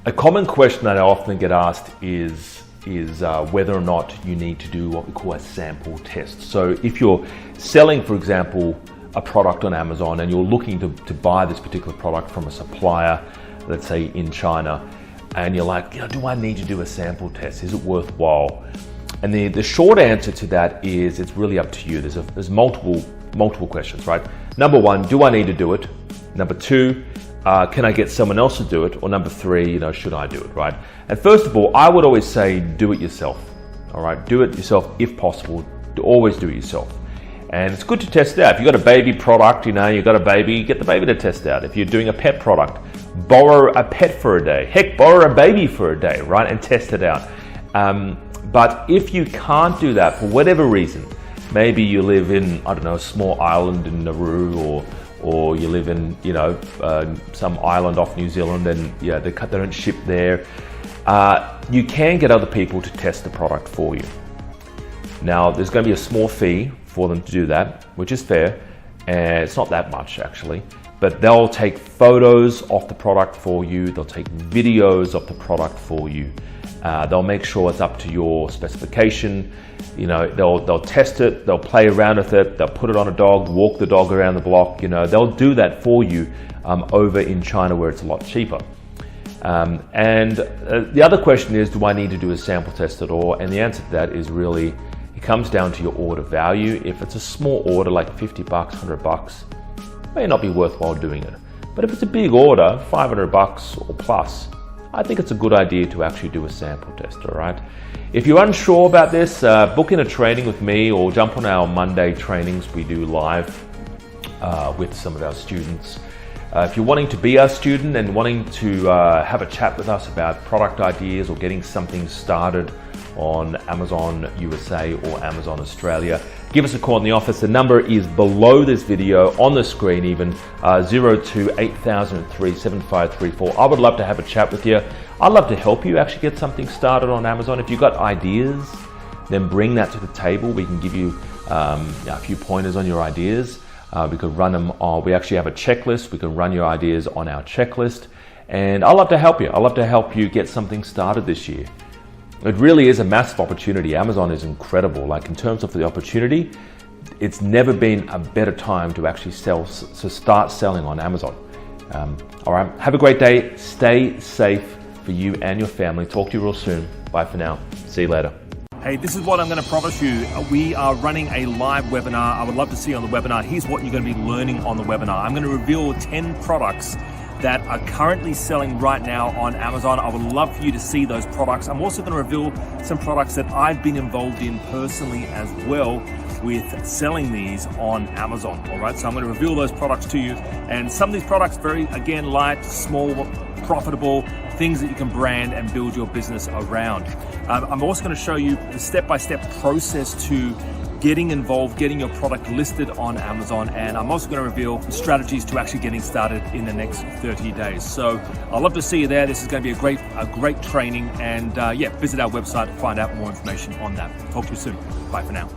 A common question that I often get asked is whether or not you need to do what we call a sample test. So if you're selling, for example, a product on Amazon and you're looking to buy this particular product from a supplier, let's say in China, and you're like, do I need to do a sample test? Is it worthwhile? And the short answer to that is it's really up to you. There's multiple questions, right? Number one, do I need to do it? Number two, can I get someone else to do it? Or number three, should I do it, right? And first of all, I would always say do it yourself, all right? Do it yourself if possible. Always do it yourself. And it's good to test out. If you've got a baby product, you've got a baby, get the baby to test out. If you're doing a pet product, borrow a pet for a day. Heck, borrow a baby for a day, right? And test it out. But if you can't do that for whatever reason, maybe you live in, a small island in Nauru, or you live in, some island off New Zealand and they don't ship there. You can get other people to test the product for you. Now, there's going to be a small fee for them to do that, which is fair. And it's not that much actually, but they'll take photos of the product for you. They'll take videos of the product for you. They'll make sure it's up to your specification. They'll test it, they'll play around with it, they'll put it on a dog, walk the dog around the block. They'll do that for you over in China where it's a lot cheaper. And the other question is, do I need to do a sample test at all? And the answer to that is really, it comes down to your order value. If it's a small order like $50, $100, it may not be worthwhile doing it. But if it's a big order, $500 or plus, I think it's a good idea to actually do a sample test, all right? If you're unsure about this, book in a training with me or jump on our Monday trainings we do live with some of our students. If you're wanting to be our student and wanting to have a chat with us about product ideas or getting something started on Amazon USA or Amazon Australia, give us a call in the office. The number is below this video, on the screen even, 02-8003-7534. I would love to have a chat with you. I'd love to help you actually get something started on Amazon. If you've got ideas, then bring that to the table. We can give you a few pointers on your ideas. We could run them on, we actually have a checklist. We can run your ideas on our checklist. And I'd love to help you. I'd love to help you get something started this year. It really is a massive opportunity. Amazon is incredible. Like in terms of the opportunity, it's never been a better time to actually start selling on Amazon. All right, have a great day. Stay safe for you and your family. Talk to you real soon. Bye for now. See you later. Hey, this is what I'm going to promise you. We are running a live webinar. I would love to see you on the webinar. Here's what you're going to be learning on the webinar. I'm going to reveal 10 products that are currently selling right now on Amazon. I would love for you to see those products. I'm also going to reveal some products that I've been involved in personally as well with selling these on Amazon. All right, so I'm going to reveal those products to you. And some of these products, very, again, light, small, profitable, things that you can brand and build your business around. I'm also going to show you the step-by-step process to getting involved, getting your product listed on Amazon, and I'm also going to reveal strategies to actually getting started in the next 30 days. So I'd love to see you there. This is going to be a great training, and visit our website to find out more information on that. Talk to you soon. Bye for now.